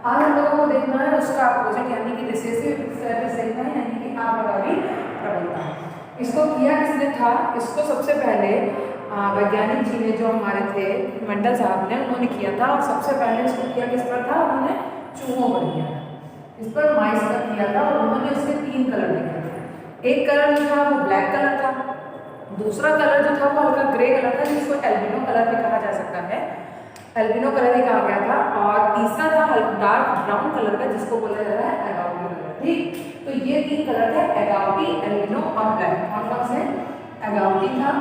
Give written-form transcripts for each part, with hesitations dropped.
आज हम लोगों को देखना है उसका अपोजिट यानी कि रिसेसिव देखना है यानी कि अप्रभावी प्रबलता। इसको किया किसने था? इसको सबसे पहले वैज्ञानिक जी ने जो हमारे थे मंडल साहब ने, उन्होंने किया था। और सबसे पहले इसको किया किस पर था? उन्होंने चूहों पर किया था, इस पर माइस पर किया था। और उन्होंने उसके 3 कलर देखे थे। एक कलर जो था वो ब्लैक कलर था, दूसरा कलर जो था वो हल्का ग्रे कलर था जिसको एल्बिनो कलर भी कहा जा सकता है, एल्बिनो कलर ही कहा गया था। और तीसरा था डार्क ब्राउन कलर का जिसको बोला जा रहा है एगाउटी कलर। ठीक, तो ये 3 कलर थे, एगाउटी, एल्बिनो और ब्लैक। कौन कौन से? एगाउटी था,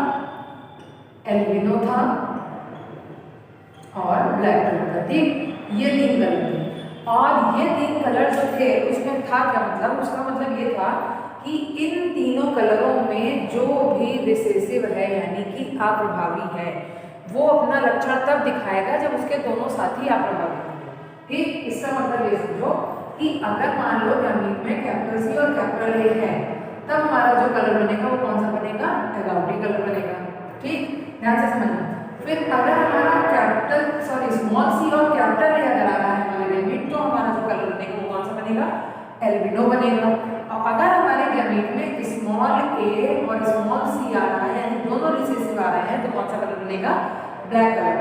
एल्बिनो था और ब्लैक कलर था। ठीक, ये 3 कलर थे। और ये 3 कलर जो थे उसमें था क्या मतलब? उसका मतलब ये था कि इन तीनों कलरों में जो भी रिसेसिव है यानी कि अप्रभावी है वो अपना लक्षण तब दिखाएगा जब उसके दोनों साथी अप्रभावी होंगे। ठीक, इसका मतलब ये समझो कि अगर मान लो गैमीट में कैपिटल सी और कैपिटल ए है तब हमारा जो कलर बनेगा वो कौन सा बनेगा? एगाउटी कलर बनेगा। ठीक, ध्यान से समझना। फिर अगर हमारा स्मॉल सी और कैपिटल ए अगर आ रहा है हमारे गैमीट तो हमारा जो कलर बनेगा वो कौन सा बनेगा? एल्बिनो बनेगा। और अगर हमारे गैमीट में स्मॉल ए और स्मॉल सी आ रहा है यानी दोनों रिसेसिव आ रहे हैं तो कौन सा कलर बनेगा? Black colour.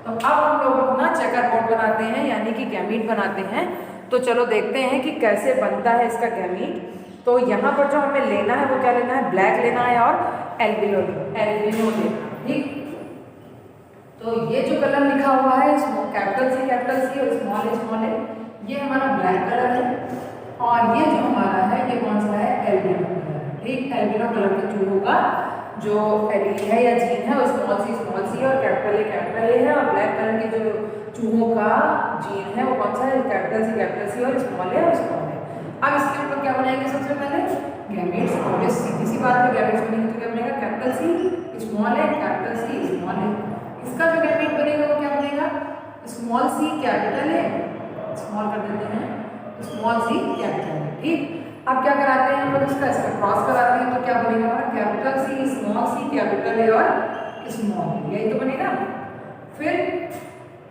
तो अब हम लोग अपना चेकर बोर्ड बनाते हैं यानी कि गैमीट बनाते हैं। तो चलो देखते हैं कि कैसे बनता है इसका गैमीट। तो यहाँ पर जो हमें लेना है वो क्या लेना है? ब्लैक लेना है और एल्बिनो लेना। ठीक, तो ये जो कलर लिखा हुआ है कैपिटल सी और स्मॉल ए ये हमारा ब्लैक कलर है। और ये जो हमारा है ये कौन सा है? एल्बिनो कलर है। ठीक, एल्बिनो कलर के चूहों का जो एलील है या जीन है वो स्मॉल सी और कैपिटल ए है। और ब्लैक कलर के जो चूहों का जीन है वो कौन सा है? कैपिटल सी और स्मॉल ए। अब इसके ऊपर क्या बनाएंगे? सबसे पहले गैमीट्स। और सीधी सी बात है, गैमीट्स बनेंगे तो क्या बनेगा? Capital C small A, capital C small A. इसका जो गैमीट बनेगा वो क्या बनेगा? Small C capital A, small कर देते हैं, स्मॉल सी कैपिटल ए। ठीक, अब क्या कराते हैं हम लोग? इसका क्रॉस कराते हैं तो क्या बनेगा हमारा? Capital C small C capital A और स्मॉल ए, यही तो बनेगा। फिर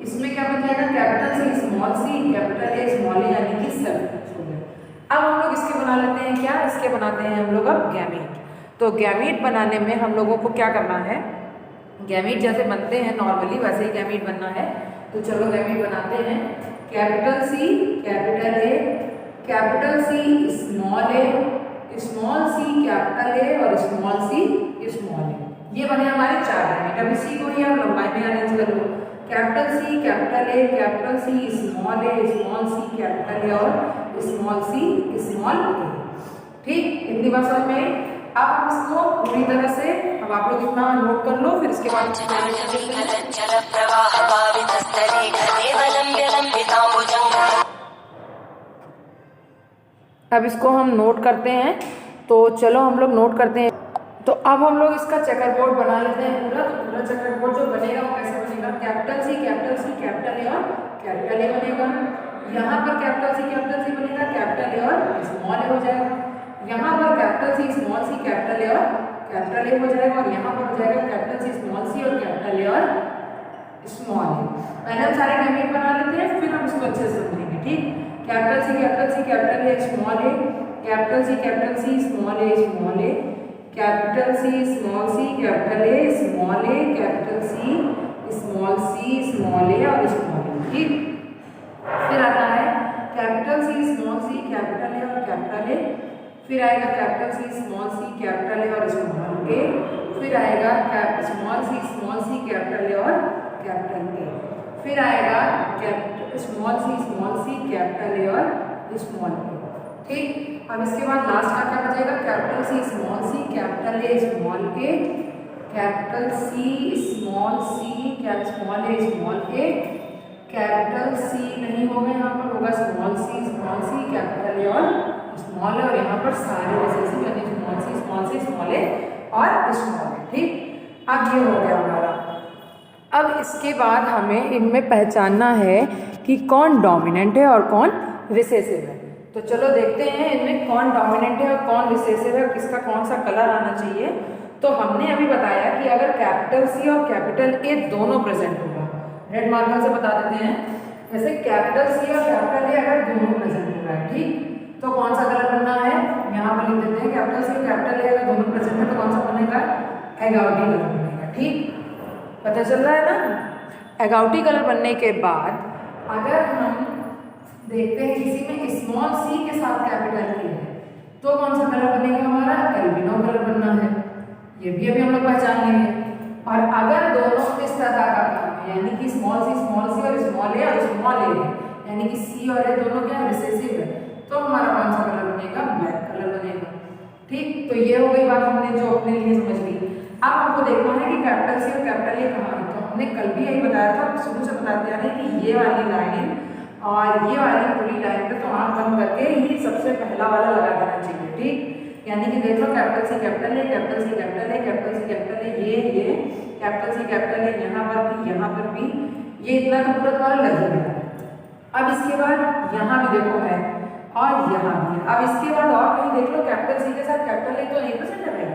इसमें क्या बन जाएगा? Capital C small C capital A small A यानी कि सब हो गया। अब हम लोग इसके बना लेते हैं क्या? इसके बनाते हैं हम लोग अब गैमीट। तो गैमीट बनाने में हम लोगों को क्या करना है? गैमीट जैसे बनते हैं नॉर्मली वैसे ही गैमीट बनना है। तो चलो गैमीट बनाते हैं। Capital C capital A, capital C small A, small C capital A और स्मॉल सी स्मॉल ए। ये बने हमारे 4 गैमीट। अब इसी को ही हम लंबाई में अरेंज कर लो। Capital C capital A, capital C small A, small C capital A और स्मॉल सी स्मॉल ए। ठीक, इतनी बात समझ में। अब हम इसको पूरी तरह से, अब आप लोग इतना नोट कर लो, फिर इसके बाद अब इसको हम नोट करते हैं। तो चलो हम लोग नोट करते हैं। तो अब हम लोग इसका चेकर बोर्ड बना लेते हैं पूरा। तो पूरा चेकर बोर्ड जो बनेगा वो कैसे बनेगा? कैपिटल सी कैपिटल ए और कैपिटल ए बनेगा। यहाँ पर कैपिटल सी बनेगा, कैपिटल ए और स्मॉल ए हो जाएगा। यहाँ पर capital C small C capital A और कैपिटल ए हो जाएगा। और यहाँ पर हो जाएगा कैपिटल सी स्मॉल सी और कैपिटल ए और स्मॉल ए। पहले हम सारे गैमीट बना लेते हैं फिर हम इसको अच्छे से समझेंगे। ठीक, capital C capital A small A, capital C small A small A, capital C small C capital A small A, capital C small A और स्मॉल ए। ठीक, फिर आता है capital C small C capital A और capital A. फिर आएगा capital C small C capital A और small ए। फिर आएगा स्मॉल सी कैपिटल ए और कैपिटल ए। फिर आएगा स्मॉल सी कैपिटल ए और स्मॉल ए। ठीक, अब इसके बाद लास्ट का क्या बचेगा? Capital C small C capital A small A, capital C small A small A, capital C नहीं होगा, यहाँ पर होगा स्मॉल सी कैपिटल ए और स्मॉल ए। और यहाँ पर सारे रिसेसिव यानी स्मॉल सी स्मॉल ए और स्मॉल ए। ठीक, अब ये हो गया हमारा। अब इसके बाद हमें इनमें पहचानना है कि कौन डोमिनेंट है और कौन रिसेसिव है। तो चलो देखते हैं इनमें कौन डोमिनेंट है और कौन रिसेसिव है और किसका कौन सा कलर आना चाहिए। तो हमने अभी बताया कि अगर कैपिटल सी और कैपिटल ए दोनों प्रेजेंट होगा, रेड मार्कर से बता देते हैं। जैसे कैपिटल सी और कैपिटल सी कैपिटल ए अगर दोनों प्रेजेंट है तो कौन सा बनेगा, एगाउटी कलर बनेगा। ठीक, पता चल रहा है ना। एगाउटी कलर बनने के बाद अगर हम देखते हैं किसी में स्मॉल सी के साथ कैपिटल ए है तो कौन सा कलर बनेगा हमारा, एल्बिनो कलर बनना है, ये भी अभी हम लोग पहचान लेंगे। और अगर दोनों इस तरह का काम है, यानी कि स्मॉल सी और स्मॉल ए है, यानी कि सी और ए दोनों क्या रिसेसिव है, तो हमारा कौन सा कलर बनेगा, ब्लैक कलर बनेगा। ठीक, तो ये हो गई बात हमने जो अपने लिए समझ ली। अब हमको देखना है कि कैपिटल सी और कैपिटल ए कहाँ है। तो हमने कल भी यही बताया था, शुरू से बताते आ रहे हैं कि ये वाली लाइन और ये वाली पूरी लाइन पे तो आँख बंद करके ही सबसे पहला वाला लगा देना चाहिए। ठीक, यानी कि देख लो capital C capital A, capital C capital A, capital C capital A, ये कैपिटल सी कैपिटल ए, यहाँ पर भी ये इतना तो पूरा तुम्हारा लग ही गया। अब इसके बाद यहाँ भी देखो है और यहाँ भी है। अब इसके बाद और कहीं देख लो कैपिटल सी के साथ कैपिटल ए तो 1% है भाई।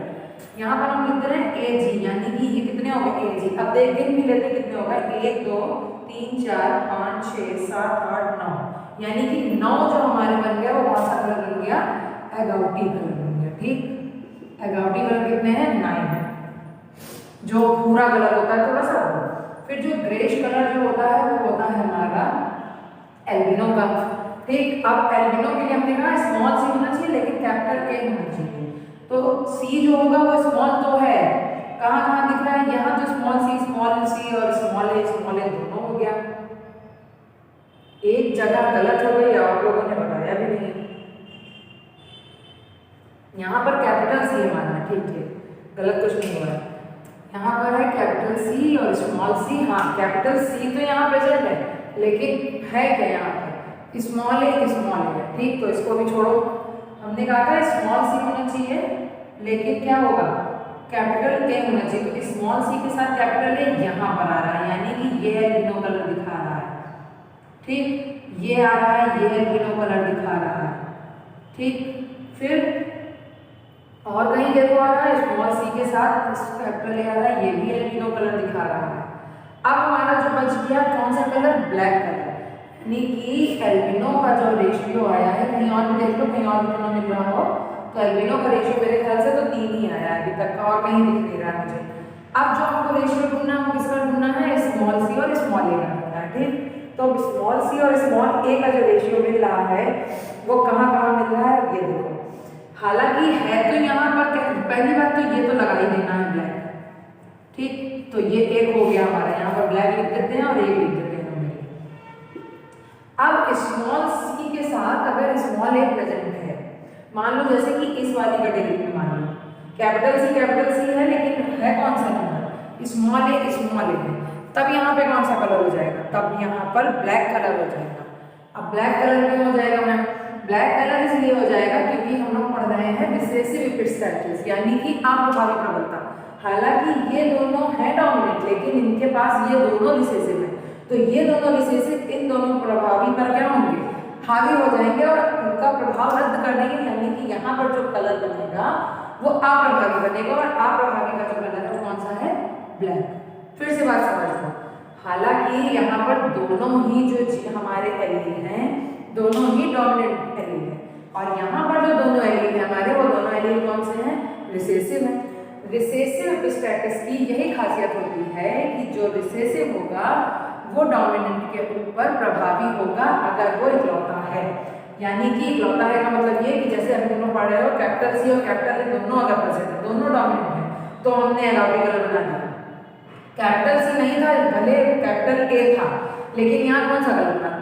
यहाँ पर हम लिख रहे हैं ए जी, यानी कि ये कितने हो गए ए जी। अब देख गिन भी लेते कितने हो गए, 1 2 3 4 5 6 7 8 9, यानी कि 9 जो हमारे बन गया वो कौन सा कलर बन गया, एगाउटी कलर बन गया। ठीक, एगाउटी कलर कितने हैं, 9 है, जो पूरा कलर होता है थोड़ा सा। फिर जो ग्रेश कलर जो होता है वो होता है हमारा एल्बिनो का। ठीक, अब एल्बिनो के लिए हमने कहा स्मॉल सी होना चाहिए लेकिन कैपिटल ए होना चाहिए। तो सी जो होगा वो स्मॉल तो है, कहाँ कहाँ दिख रहा है, यहाँ तो स्मॉल सी और स्मॉल ए दोनों हो गया। एक जगह गलत हो गई, आप लोगों ने बताया भी नहीं। यहाँ पर कैपिटल सी है मानना, ठीक, गलत कुछ नहीं हुआ है। यहाँ पर है कैपिटल सी और स्मॉल सी। हाँ, कैपिटल सी तो यहाँ प्रेजेंट है लेकिन है क्या यहाँ पर, स्मॉल ए है। ठीक, तो इसको भी छोड़ो। हमने कहा था स्मॉल सी होना चाहिए लेकिन क्या होगा, कैपिटल ए होना चाहिए। तो स्मॉल सी के साथ कैपिटल ए यहाँ पर आ रहा है, यानी कि ये एल्बिनो कलर दिखा रहा है। ठीक, ये आ रहा है, ये एल्बिनो कलर दिखा रहा है। ठीक, फिर और कहीं देखो आ रहा है स्मॉल सी के साथ कैपिटल ए आ रहा है, ये भी एल्बिनो कलर दिखा रहा है। अब हमारा जो बच गया कौन सा कलर, ब्लैक कलर, यानी कि एल्बिनो का जो रेशियो आया है, कहीं और भी देख लो, कहीं और भी मिल रहा हो, तो एल्बिनो का रेशियो मेरे ख्याल से तो 3 ही आया है अभी तक का, और कहीं दिख नहीं रहा मुझे। अब जो हमको रेशियो ढूंढना है वो किसका ढूंढना है, स्मॉल सी और स्मॉल ए का ढूंढना है। ठीक, तो स्मॉल सी और स्मॉल ए का जो रेशियो मिल रहा है वो कहाँ कहाँ मिल रहा है, ये देखो। हालांकि है तो यहाँ पर पहली बात तो ये तो लगा ही देना है ब्लैक। ठीक, तो ये एक हो गया हमारा, यहाँ पर ब्लैक लिख देते हैं और एक लिख देते हैं हम। अब स्मॉल सी के साथ अगर स्मॉल ए प्रेजेंट है, मान लो जैसे कि इस वाली कैटेगरी में मान लो कैपिटल सी है लेकिन है कौन सा नंबर, स्मॉल ए है, तब यहाँ पे कौन सा कलर हो जाएगा, तब यहाँ पर ब्लैक कलर हो जाएगा। अब ब्लैक कलर क्यों हो जाएगा मैम, ब्लैक कलर इसलिए हो जाएगा क्योंकि हम लोग पढ़ रहे हैं रिसेसिव इपिस्टैटिस, यानी कि अप्रभावी प्रबलता। हालांकि ये दोनों है डोमिनेंट लेकिन इनके पास ये दोनों रिसेसिव है, तो ये दोनों रिसेसिव इन दोनों प्रभावी पर क्या होंगे, हावी हो जाएंगे और उनका प्रभाव रद्द कर देंगे, यानी कि यहाँ पर जो कलर बनेगा वो अप्रभावी बनेगा और अप्रभावी का जो कलर है वो कौन सा है, ब्लैक। फिर से बात समझ लो, हालांकि यहाँ पर दोनों ही जो हमारे एलील हैं दोनों ही डोमिनेंट एलील है, और यहाँ पर जो दोनों एलील है हमारे वो दोनों एलील कौन से हैं, रिसेसिव है। रिसेसिव इपिस्टैटिस की यही खासियत होती है कि जो रिसेसिव होगा वो डोमिनेंट के ऊपर प्रभावी होगा अगर वो इकलौता है, यानी कि इकलौता है का मतलब ये कि जैसे हम दोनों पढ़ रहे हो कैपिटल सी और कैपिटल ए दोनों अगर प्रेजेंट है, दोनों डोमिनेंट है, तो हमने एगाउटी कलर बना दिया। कैपिटल सी नहीं था, भले कैपिटल ए था, लेकिन यहाँ कौन सा कलर बना,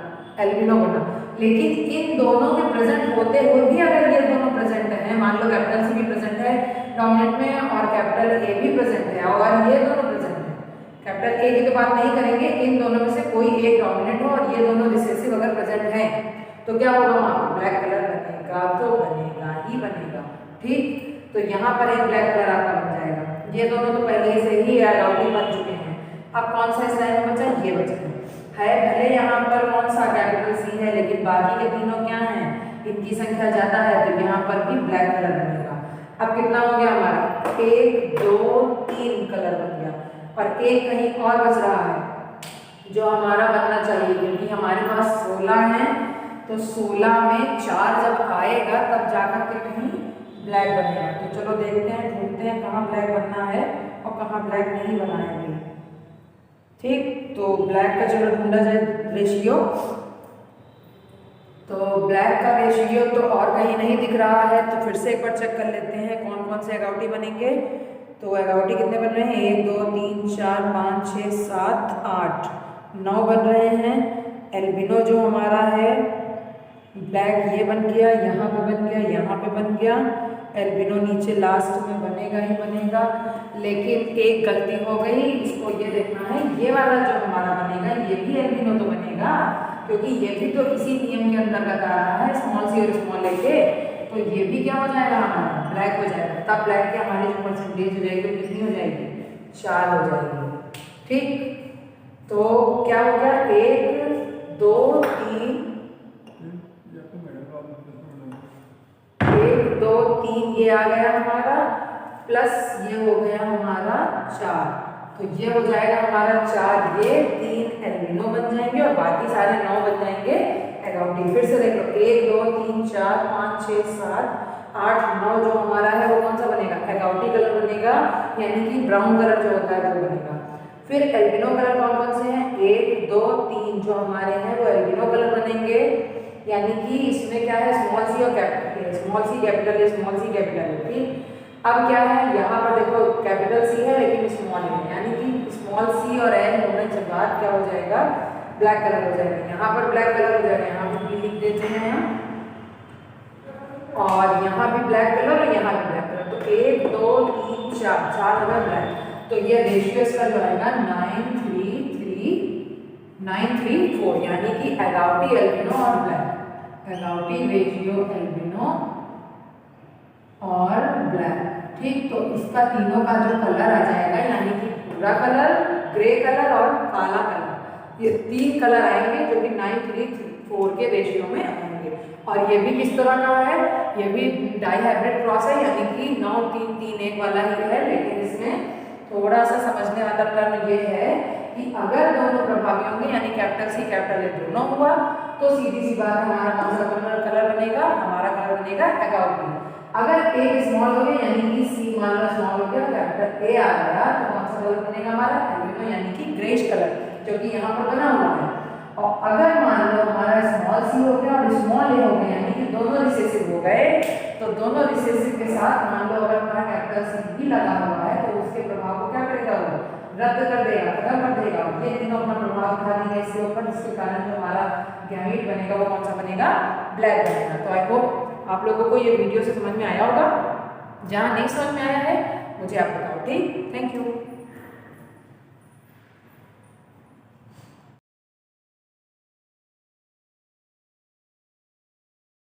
एल्बिनो बना। लेकिन इन दोनों के प्रेजेंट होते हुए भी अगर ये दोनों प्रेजेंट है, मान लो कैपिटल सी भी प्रेजेंट है डोमिनेंट में और कैपिटल ए भी प्रेजेंट है और ये दोनों प्रेजेंट है, कैपिटल ए की तो बात नहीं करेंगे, इन दोनों में से कोई एक डोमिनेंट हो और ये दोनों रिसेसिव अगर प्रेजेंट है तो क्या होगा, वहाँ पर ब्लैक कलर बनेगा, तो बनेगा ही बनेगा। ठीक, तो यहाँ पर एक ब्लैक कलर आपका बन जाएगा। ये दोनों तो पहले से ही एगाउटी बन चुके हैं। अब कौन सा इस लाइन में बचा, ये बचा है, भले यहाँ पर कौन सा कैपिटल सी है लेकिन बाकी के तीनों क्या हैं, इनकी संख्या ज्यादा है, तो यहाँ पर भी ब्लैक कलर बनेगा। अब कितना हो गया हमारा, 1 2 3 कलर बन गया, और एक कहीं और बच रहा है जो हमारा बनना चाहिए, क्योंकि हमारे पास 16 है, तो 16 में 4 जब आएगा तब जाकर के कहीं ब्लैक बनेगा। तो चलो देखते हैं, ढूंढते हैं कहाँ ब्लैक बनना है और कहाँ ब्लैक नहीं बनाएंगे। ठीक, तो ब्लैक का चलो ढूंढा जाए रेशियो। तो ब्लैक का रेशियो तो और कहीं नहीं दिख रहा है, तो फिर से एक बार चेक कर लेते हैं कौन कौन से एगाउटी बनेंगे। तो एगाउटी कितने बन रहे हैं, 1 2 3 4 5 6 7 8 9 बन रहे हैं। एल्बिनो जो हमारा है ब्लैक ये बन गया, यहाँ पे बन गया, यहाँ पे बन गया। एल्बिनो नीचे लास्ट में बनेगा ही बनेगा, लेकिन एक गलती हो गई, इसको ये देखना है, ये वाला जो हमारा बनेगा ये भी एल्बिनो तो बनेगा, क्योंकि ये भी तो इसी नियम के अंतर्गत आ रहा है, स्मॉल सी और स्मॉल ए के। तो ये भी क्या हो जाएगा हमारा, ब्लैक हो जाएगा। तब ब्लैक की हमारी जो परसेंटेज हो जाएगी वो कितनी हो जाएगी, 4 हो जाएगी। ठीक, तो क्या हो गया, 1 2 3 1 2 3 ये आ गया हमारा, प्लस ये हो गया हमारा 4। तो ये हो जाएगा हमारा 4, ये 3 एल्बिनो बन जाएंगे और बाकी सारे 9 बन जाएंगे एगाउटी। फिर से देख लो, 1 2 3 4 5 6 7 8 9 जो हमारा है वो कौन सा बनेगा, एगाउटी कलर बनेगा, यानी कि ब्राउन कलर जो होता है वो बनेगा। फिर एल्बिनो कलर कौन कौन से हैं, 1 2 3 जो हमारे हैं वो एल्बिनो कलर बनेंगे, यानी कि इसमें क्या है, स्मॉल सी और कैपिटल, स्मॉल सी कैपिटल है, स्मॉल सी कैपिटल है। ठीक, अब क्या है, यहाँ पर देखो कैपिटल सी है लेकिन स्मॉल है, यानी कि स्मॉल सी और एल होने के बाद क्या हो जाएगा, ब्लैक कलर हो जाएगा। यहाँ पर ब्लैक कलर हो जाएगा, यहाँ पर भी लिख देते हैं हम, और यहाँ भी ब्लैक कलर और यहाँ भी ब्लैक कलर। तो 1 2 3 4 4 होगा ब्लैक। तो ये रेशियो इसका जो आएगा 9 3 3 9 3 4, यानी कि एगाउटी एल्बिनो और ब्लैक, एगाउटी रेशियो एल्बिनो और ब्लैक। ठीक, तो इसका तीनों का जो कलर आ जाएगा, यानी कि भूरा कलर, ग्रे कलर और काला कलर, ये 3 कलर आएंगे जो कि 9 3 4 के रेशियो में आएंगे। और ये भी किस तरह का है, ये भी डाइहाइब्रिड क्रॉस है, यानी कि 9 3 3 1 वाला ही है, लेकिन इसमें थोड़ा सा समझने वाला टर्म ये है कि अगर दोनों प्रभावी होंगे, यानी कैपिटल सी कैपिटल ए दोनों हुआ, तो सीधी सी बात हमारा कौन सा कलर बनेगा, हमारा कलर बनेगा एगाउटी। अगर ए स्मॉल हो गया, यानी कि सी मान लो स्मॉल हो गया, कैपिटल ए आ गया, तो कौन सा कलर बनेगा हमारा, एल्बिनो, यानी कि ग्रेइश कलर, जो कि यहाँ पर बना हुआ है। और अगर मान लो हमारा स्मॉल सी हो गया और स्मॉल ए हो गया, यानी कि दोनों रिसेसिव हो गए, तो दोनों रिसेसिव के साथ मान लो अगर हमारा कैपिटल सी भी लगा हुआ है, तो उसके प्रभाव को क्या करेगा, वो रद्द कर देगा, खत्म कर देगा। ये तीनों अपना प्रभाव दिखा देंगे इसके ऊपर, जिसके कारण जो हमारा गैमीट बनेगा वो कौन सा बनेगा, ब्लैक बनेगा। तो आई होप आप लोगों को ये वीडियो से समझ में आया होगा। जहाँ नहीं समझ में आया है मुझे आप बताओ। ठीक, थैंक यू।